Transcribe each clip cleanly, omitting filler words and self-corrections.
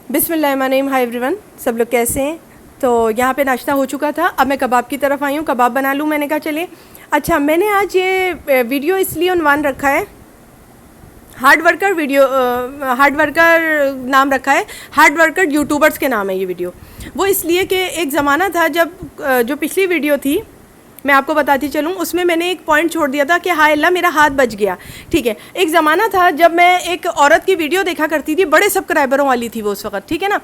बिस्मिल्लाहिर्रहमानिर्रहीम। Hi everyone, सब लोग कैसे हैं? तो यहाँ पे नाश्ता हो चुका था, अब मैं कबाब की तरफ आई हूँ। कबाब बना लूँ, मैंने कहा चलिए। अच्छा, मैंने आज ये वीडियो इसलिए उन्वान रखा है, hard worker video, hard worker नाम रखा है, हार्ड वर्कर यूट्यूबर्स के नाम है ये वीडियो। वो इसलिए कि एक ज़माना था जब जो पिछली वीडियो थी मैं आपको बताती चलूँ, उसमें मैंने एक पॉइंट छोड़ दिया था कि हाय अल्लाह मेरा हाथ बच गया। ठीक है, एक ज़माना था जब मैं एक औरत की वीडियो देखा करती थी, बड़े सब्सक्राइबरों वाली थी वो उस वक्त, ठीक है ना।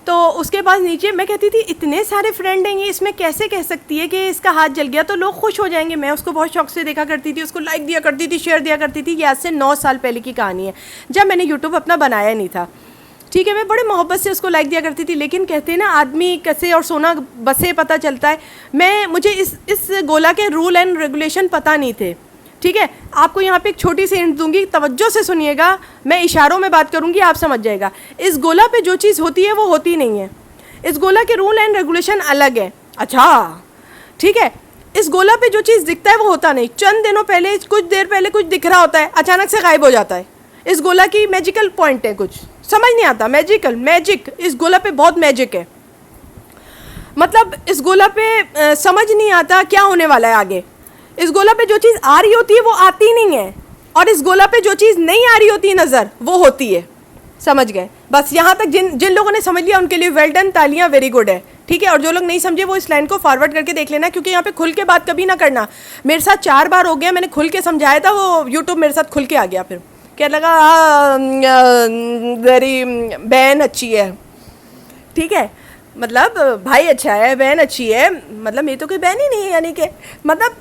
तो उसके बाद नीचे मैं कहती थी इतने सारे फ्रेंड हैं, ये इसमें कैसे कह सकती है कि इसका हाथ जल गया तो लोग खुश हो जाएंगे। मैं उसको बहुत शौक से देखा करती थी, उसको लाइक दिया करती थी, शेयर दिया करती थी। ये आज से 9 साल पहले की कहानी है, जब मैंने यूट्यूब अपना बनाया नहीं था। ठीक है, मैं बड़े मोहब्बत से उसको लाइक दिया करती थी, लेकिन कहते हैं ना आदमी कैसे और सोना बसे पता चलता है। मुझे इस गोला के रूल एंड रेगुलेशन पता नहीं थे। ठीक है, आपको यहाँ पे एक छोटी सी हिंट दूंगी, तवज्जो से सुनिएगा, मैं इशारों में बात करूँगी, आप समझ जाएगा। इस गोला पे जो चीज़ होती है वो होती नहीं है। इस गोला के रूल एंड रेगुलेशन अलग है। अच्छा, ठीक है, इस गोला पे जो चीज़ दिखता है वो होता नहीं। चंद दिनों पहले, कुछ देर पहले कुछ दिख रहा होता है, अचानक से गायब हो जाता है। इस गोला की मैजिकल पॉइंट है, कुछ समझ नहीं आता। मैजिक, इस गोला पे बहुत मैजिक है। मतलब इस गोला पे समझ नहीं आता क्या होने वाला है आगे। इस गोला पे जो चीज़ आ रही होती है वो आती नहीं है, और इस गोला पे जो चीज़ नहीं आ रही होती नज़र वो होती है। समझ गए? बस यहाँ तक जिन लोगों ने समझ लिया उनके लिए वेल डन, तालियां, वेरी गुड है। ठीक है, और जो लोग नहीं समझे वो इस लाइन को फॉरवर्ड करके देख लेना, क्योंकि यहाँ पे खुल के बात कभी ना करना। मेरे साथ 4 बार हो गया, मैंने खुल के समझाया था, वो यूट्यूब मेरे साथ खुल के आ गया। फिर क्या लगा, वेरी बहन अच्छी है। ठीक है, मतलब भाई अच्छा है, बहन अच्छी है, मतलब मेरी तो कोई बहन ही नहीं है, यानी कि मतलब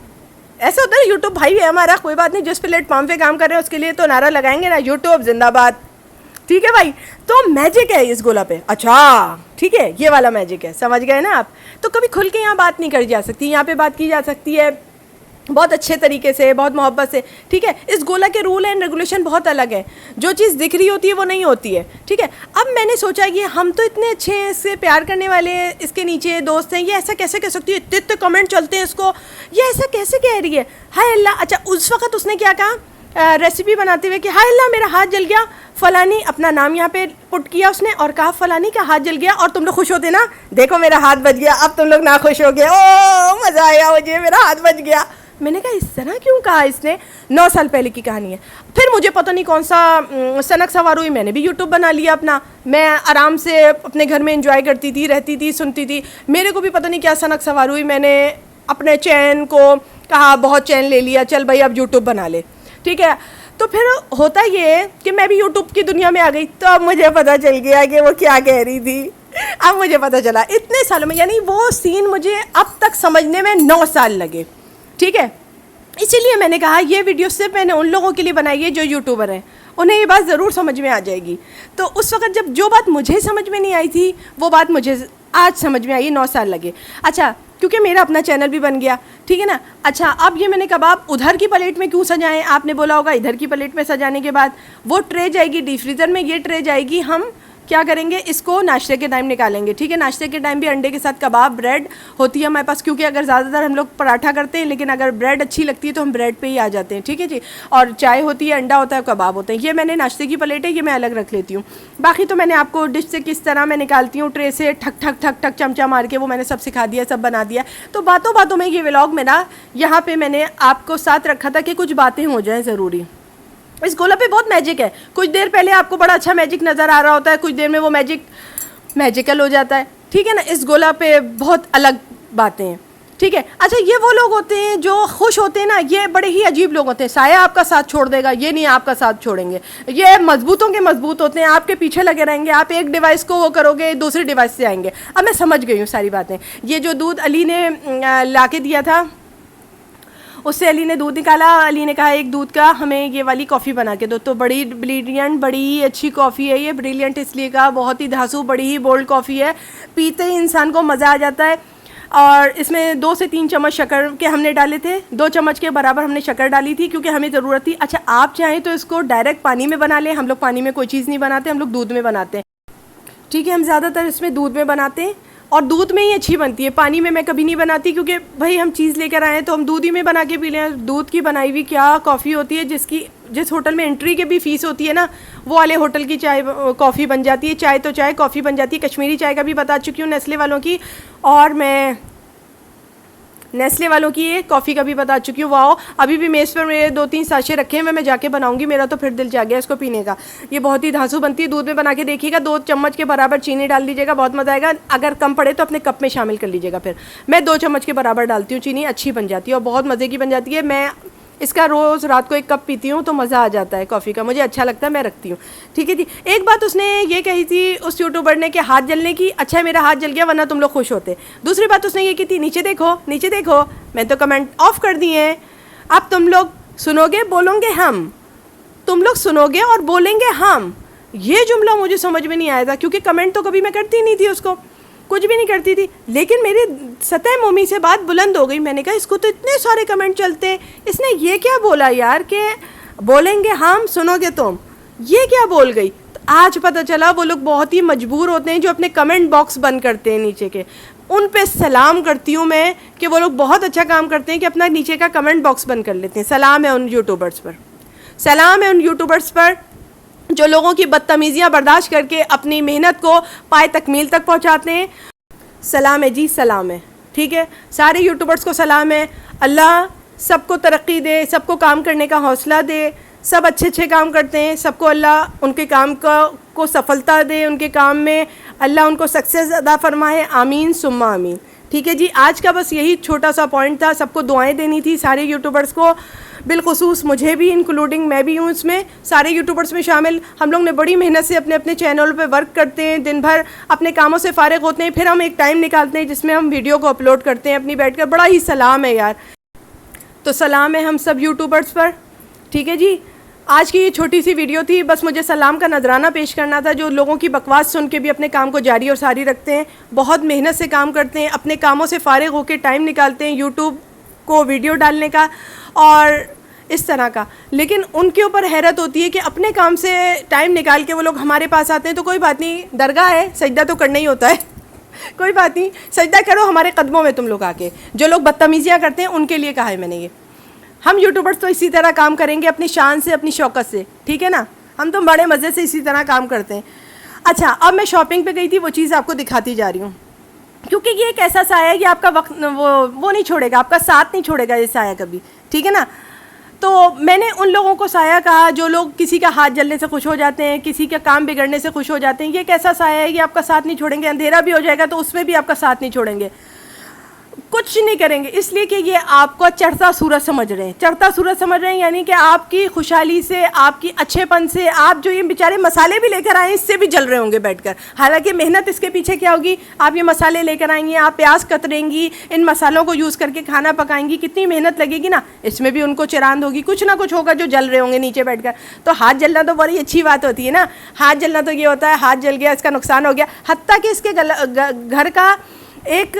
ऐसा होता है यूट्यूब भाई है हमारा, कोई बात नहीं। जिस प्लेटफॉर्म पे काम कर रहे हैं उसके लिए तो नारा लगाएंगे ना, यूट्यूब जिंदाबाद। ठीक है भाई, तो मैजिक है इस गोला पे। अच्छा, ठीक है, ये वाला मैजिक है, समझ गए ना आप। तो कभी खुल के यहाँ बात नहीं करी जा सकती, यहाँ पे बात की जा सकती है बहुत अच्छे तरीके से, बहुत मोहब्बत से। ठीक है, इस गोला के रूल एंड रेगुलेशन बहुत अलग है। जो चीज़ दिख रही होती है वो नहीं होती है। ठीक है, अब मैंने सोचा कि हम तो इतने अच्छे हैं, इससे प्यार करने वाले इसके नीचे दोस्त हैं, ये ऐसा कैसे कह सकती है, इतने इतने कमेंट चलते हैं इसको, ये ऐसा कैसे कह रही है, हाय अल्लाह। अच्छा, उस वक्त उसने क्या कहा रेसिपी बनाते हुए कि हाय अल्लाह मेरा हाथ जल गया, फलानी अपना नाम यहाँ पे पुट किया उसने और कहा फलानी का हाथ जल गया, और तुम लोग खुश होते ना, देखो मेरा हाथ बच गया। अब तुम लोग ना खुश हो गए, ओ मज़ा आया मुझे, मेरा हाथ बच गया। मैंने कहा इस तरह क्यों कहा इसने? 9 साल पहले की कहानी है। फिर मुझे पता नहीं कौन सा सनक सवार हुई, मैंने भी यूट्यूब बना लिया अपना। मैं आराम से अपने घर में एंजॉय करती थी, रहती थी, सुनती थी। मेरे को भी पता नहीं क्या सनक सवार हुई, मैंने अपने चैन को कहा बहुत चैन ले लिया, चल भाई अब यूट्यूब बना ले। ठीक है, तो फिर होता ये कि मैं भी यूट्यूब की दुनिया में आ गई। तो अब मुझे पता चल गया कि वो क्या कह रही थी। अब मुझे पता चला इतने सालों में, यानी वो सीन मुझे अब तक समझने में 9 साल लगे। ठीक है, इसीलिए मैंने कहा ये वीडियो सिर्फ मैंने उन लोगों के लिए बनाई है जो यूट्यूबर हैं, उन्हें ये बात ज़रूर समझ में आ जाएगी। तो उस वक्त जब जो बात मुझे समझ में नहीं आई थी वो बात मुझे आज समझ में आई, 9 साल लगे। अच्छा, क्योंकि मेरा अपना चैनल भी बन गया। ठीक है ना। अच्छा, अब ये मैंने कबाब उधर की प्लेट में क्यों सजाएं, आपने बोला होगा इधर की प्लेट में सजाने के बाद वो ट्रे जाएगी डीप फ्रीज़र में, ये ट्रे जाएगी, हम क्या करेंगे इसको नाश्ते के टाइम निकालेंगे। ठीक है, नाश्ते के टाइम भी अंडे के साथ कबाब, ब्रेड होती है हमारे पास, क्योंकि अगर ज़्यादातर हम लोग पराठा करते हैं, लेकिन अगर ब्रेड अच्छी लगती है तो हम ब्रेड पे ही आ जाते हैं। ठीक है जी, और चाय होती है, अंडा होता है, कबाब होते हैं। ये मैंने नाश्ते की प्लेट है, ये मैं अलग रख लेती हूँ। बाकी तो मैंने आपको डिश से किस तरह मैं निकालती हूँ ट्रे से, ठक ठक ठक ठक चमचा मार के, वो मैंने सब सिखा दिया, सब बना दिया। तो बातों बातों में ये व्लॉग मेरा यहाँ पर मैंने आपको साथ रखा था कि कुछ बातें हो जाएँ ज़रूरी। इस गोला पे बहुत मैजिक है। कुछ देर पहले आपको बड़ा अच्छा मैजिक नज़र आ रहा होता है, कुछ देर में वो मैजिकल हो जाता है। ठीक है ना, इस गोला पे बहुत अलग बातें हैं। ठीक है, अच्छा, ये वो लोग होते हैं जो खुश होते हैं ना, ये बड़े ही अजीब लोग होते हैं। साया आपका साथ छोड़ देगा, ये नहीं आपका साथ छोड़ेंगे। ये मजबूतों के मजबूत होते हैं, आपके पीछे लगे रहेंगे, आप एक डिवाइस को वो करोगे दूसरे डिवाइस से आएंगे। अब मैं समझ गई हूँ सारी बातें। ये जो दूध अली ने ला के दिया था, उससे अली ने दूध निकाला, अली ने कहा एक दूध का हमें ये वाली कॉफ़ी बना के दो। तो बड़ी ब्रिलियंट, बड़ी ही अच्छी कॉफ़ी है ये। ब्रिलियंट इसलिए कहा, बहुत ही धांसू, बड़ी ही बोल्ड कॉफ़ी है, पीते ही इंसान को मज़ा आ जाता है। और इसमें 2 से 3 चम्मच शक्कर के हमने डाले थे, 2 चम्मच के बराबर हमने शक्कर डाली थी, क्योंकि हमें ज़रूरत थी। अच्छा, आप चाहें तो इसको डायरेक्ट पानी में बना लें, हम लोग पानी में कोई चीज़ नहीं बनाते, हम लोग दूध में बनाते हैं। ठीक है, हम ज़्यादातर इसमें दूध में बनाते हैं। और दूध में ही अच्छी बनती है, पानी में मैं कभी नहीं बनाती, क्योंकि भाई हम चीज़ लेकर आए हैं तो हम दूध ही में बना के पी लें। दूध की बनाई हुई क्या कॉफ़ी होती है, जिस होटल में एंट्री की भी फ़ीस होती है ना, वो वाले होटल की चाय कॉफ़ी बन जाती है। चाय तो चाय, कॉफ़ी बन जाती है। कश्मीरी चाय का भी बता चुकी हूँ नेस्ले वालों की, और मैं नेस्ले वालों की ये कॉफ़ी का भी बता चुकी हूँ। वाओ, अभी भी मेज़ पर मेरे 2-3 साशे रखे हैं, मैं जाके बनाऊंगी, मेरा तो फिर दिल जा गया इसको पीने का। ये बहुत ही धांसू बनती है, दूध में बना के देखिएगा। 2 चम्मच के बराबर चीनी डाल दीजिएगा, बहुत मज़ा आएगा। अगर कम पड़े तो अपने कप में शामिल कर लीजिएगा। फिर मैं 2 चम्मच के बराबर डालती हूँ चीनी, अच्छी बन जाती है और बहुत मज़े की बन जाती है। मैं इसका रोज़ रात को 1 कप पीती हूँ तो मज़ा आ जाता है कॉफ़ी का, मुझे अच्छा लगता है, मैं रखती हूँ। ठीक है जी। एक बात उसने ये कही थी उस यूट्यूबर ने कि हाथ जलने की, अच्छा है मेरा हाथ जल गया वरना तुम लोग खुश होते। दूसरी बात उसने ये की थी, नीचे देखो नीचे देखो, मैं तो कमेंट ऑफ कर दिए हैं, अब तुम लोग सुनोगे बोलोगे हम, तुम लोग सुनोगे और बोलेंगे हम। ये जुमला मुझे समझ में नहीं आया था, क्योंकि कमेंट तो कभी मैं करती नहीं थी, उसको कुछ भी नहीं करती थी, लेकिन मेरी सतह मोमी से बात बुलंद हो गई। मैंने कहा इसको तो इतने सारे कमेंट चलते हैं, इसने ये क्या बोला यार कि बोलेंगे हम सुनोगे तुम, ये क्या बोल गई। तो आज पता चला वो लोग बहुत ही मजबूर होते हैं जो अपने कमेंट बॉक्स बंद करते हैं नीचे के। उन पे सलाम करती हूँ मैं कि वो लोग बहुत अच्छा काम करते हैं कि अपना नीचे का कमेंट बॉक्स बंद कर लेते हैं। सलाम है उन यूट्यूबर्स पर, सलाम है उन यूट्यूबर्स पर जो लोगों की बदतमीज़ियाँ बर्दाश्त करके अपनी मेहनत को पाए तकमील तक पहुँचाते हैं। सलाम है जी, सलाम है। ठीक है, सारे यूट्यूबर्स को सलाम है। अल्लाह सबको तरक्की दे, सबको काम करने का हौसला दे। सब अच्छे अच्छे काम करते हैं, सबको अल्लाह उनके काम को सफलता दे, उनके काम में अल्लाह उनको सक्सेस अदा फरमाए। आमीन सुम्मा आमीन। ठीक है जी, आज का बस यही छोटा सा पॉइंट था। सबको दुआएं देनी थी, सारे यूट्यूबर्स को, बिलखुसूस मुझे भी, इंक्लूडिंग मैं भी हूँ इसमें, सारे यूट्यूबर्स में शामिल। हम लोग ने बड़ी मेहनत से अपने अपने चैनल पे वर्क करते हैं, दिन भर अपने कामों से फारिग होते हैं, फिर हम एक टाइम निकालते हैं जिसमें हम वीडियो को अपलोड करते हैं अपनी बैठकर। बड़ा ही सलाम है यार, तो सलाम है हम सब यूट्यूबर्स पर। ठीक है जी, आज की ये छोटी सी वीडियो थी, बस मुझे सलाम का नजराना पेश करना था, जो लोगों की बकवास सुन के भी अपने काम को जारी और सारी रखते हैं, बहुत मेहनत से काम करते हैं, अपने कामों से फारिग होकर टाइम निकालते हैं यूट्यूब को वीडियो डालने का और इस तरह का। लेकिन उनके ऊपर हैरत होती है कि अपने काम से टाइम निकाल के वो लोग हमारे पास आते हैं। तो कोई बात नहीं, दरगाह है, सजदा तो करना ही होता है कोई बात नहीं, सजदा करो हमारे कदमों में तुम लोग आके। जो लोग बदतमीज़ियाँ करते हैं उनके लिए कहा है मैंने ये। हम यूट्यूबर्स तो इसी तरह काम करेंगे, अपनी शान से, अपनी शौकत से। ठीक है ना, हम तो बड़े मज़े से इसी तरह काम करते हैं। अच्छा, अब मैं शॉपिंग पे गई थी, वो चीज़ आपको दिखाती जा रही हूँ, क्योंकि ये एक ऐसा साया है कि आपका वक्त वो नहीं छोड़ेगा, आपका साथ नहीं छोड़ेगा ये साया कभी। ठीक है ना, तो मैंने उन लोगों को साया कहा जो लोग किसी का हाथ जलने से खुश हो जाते हैं, किसी का काम बिगड़ने से खुश हो जाते हैं। ये एक ऐसा साया है कि आपका साथ नहीं छोड़ेंगे, अंधेरा भी हो जाएगा तो उसमें भी आपका साथ नहीं छोड़ेंगे, कुछ नहीं करेंगे, इसलिए कि ये आपको चढ़ता सूरज समझ रहे हैं। चढ़ता सूरज समझ रहे हैं यानी कि आपकी खुशहाली से, आपकी अच्छेपन से, आप जो ये बेचारे मसाले भी लेकर आए इससे भी जल रहे होंगे बैठकर। हालांकि मेहनत इसके पीछे क्या होगी, आप ये मसाले लेकर आएंगी, आप प्याज कतरेंगी, इन मसालों को यूज़ करके खाना पकाएंगी, कितनी मेहनत लगेगी ना, इसमें भी उनको चिरांद होगी, कुछ ना कुछ होगा जो जल रहे होंगे नीचे बैठकर। तो हाथ जलना तो बड़ी अच्छी बात होती है ना, हाथ जलना तो ये होता है हाथ जल गया, इसका नुकसान हो गया। हत्ता कि इसके घर का एक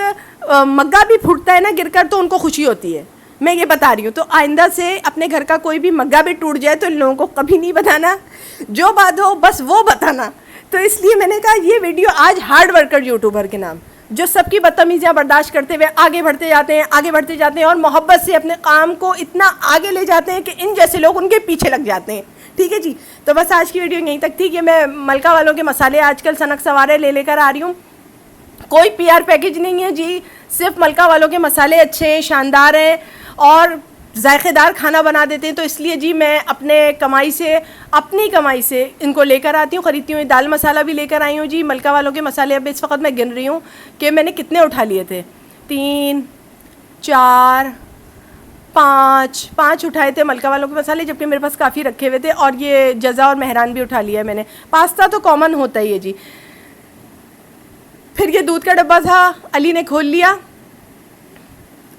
मग्गा भी फूटता है ना गिरकर तो उनको खुशी होती है, मैं ये बता रही हूँ। तो आइंदा से अपने घर का कोई भी मग्गा भी टूट जाए तो इन लोगों को कभी नहीं बताना, जो बात हो बस वो बताना। तो इसलिए मैंने कहा ये वीडियो आज हार्ड वर्कर यूट्यूबर के नाम, जो सबकी बदतमीजियाँ बर्दाश्त करते हुए आगे बढ़ते जाते हैं, आगे बढ़ते जाते हैं और मोहब्बत से अपने काम को इतना आगे ले जाते हैं कि इन जैसे लोग उनके पीछे लग जाते हैं। ठीक है जी, तो बस आज की वीडियो यहीं तक थी कि मैं मलका वालों के मसाले आजकल सनक सवारे लेकर आ रही हूँ। कोई पीआर पैकेज नहीं है जी, सिर्फ मलका वालों के मसाले अच्छे हैं, शानदार हैं और जायकेदार खाना बना देते हैं। तो इसलिए जी मैं अपनी कमाई से इनको लेकर आती हूँ, ख़रीदती हूँ। दाल मसाला भी लेकर आई हूँ जी, मलका वालों के मसाले। अब इस वक्त मैं गिन रही हूँ कि मैंने कितने उठा लिए थे, 3 4 5 उठाए थे मलका वालों के मसाले, जबकि मेरे पास काफ़ी रखे हुए थे। और ये जज़ा और मेहरान भी उठा लिया है मैंने। पास्ता तो कॉमन होता ही है जी। फिर ये दूध का डब्बा था, अली ने खोल लिया।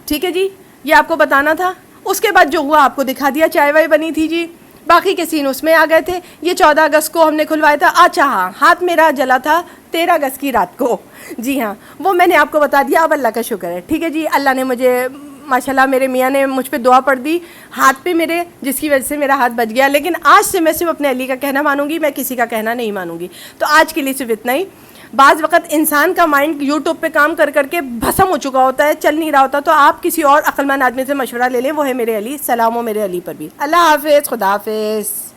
ठीक है जी, ये आपको बताना था। उसके बाद जो हुआ आपको दिखा दिया, चाय वाय बनी थी जी, बाकी के सीन उसमें आ गए थे। ये 14 अगस्त को हमने खुलवाया था। अच्छा हाँ, हाथ मेरा जला था 13 अगस्त की रात को, जी हाँ, वो मैंने आपको बता दिया। अब अल्लाह का शुक्र है। ठीक है जी, अल्लाह ने मुझे माशाल्लाह, मेरे मियाँ ने मुझ पे दुआ पढ़ दी हाथ पे मेरे, जिसकी वजह से मेरा हाथ बच गया। लेकिन आज से मैं सिर्फ अपने अली का कहना मानूंगी, मैं किसी का कहना नहीं मानूंगी। तो आज के लिए सिर्फ इतना ही। बाज़ वक़्त इंसान का माइंड यूट्यूब पे काम कर करके भस्म हो चुका होता है, चल नहीं रहा होता, तो आप किसी और अक्लमंद आदमी से मशवरा ले लें, वो है मेरे अली। सलाम हो मेरे अली पर भी। अल्लाह हाफ़िज़, खुदा हाफ़िज़।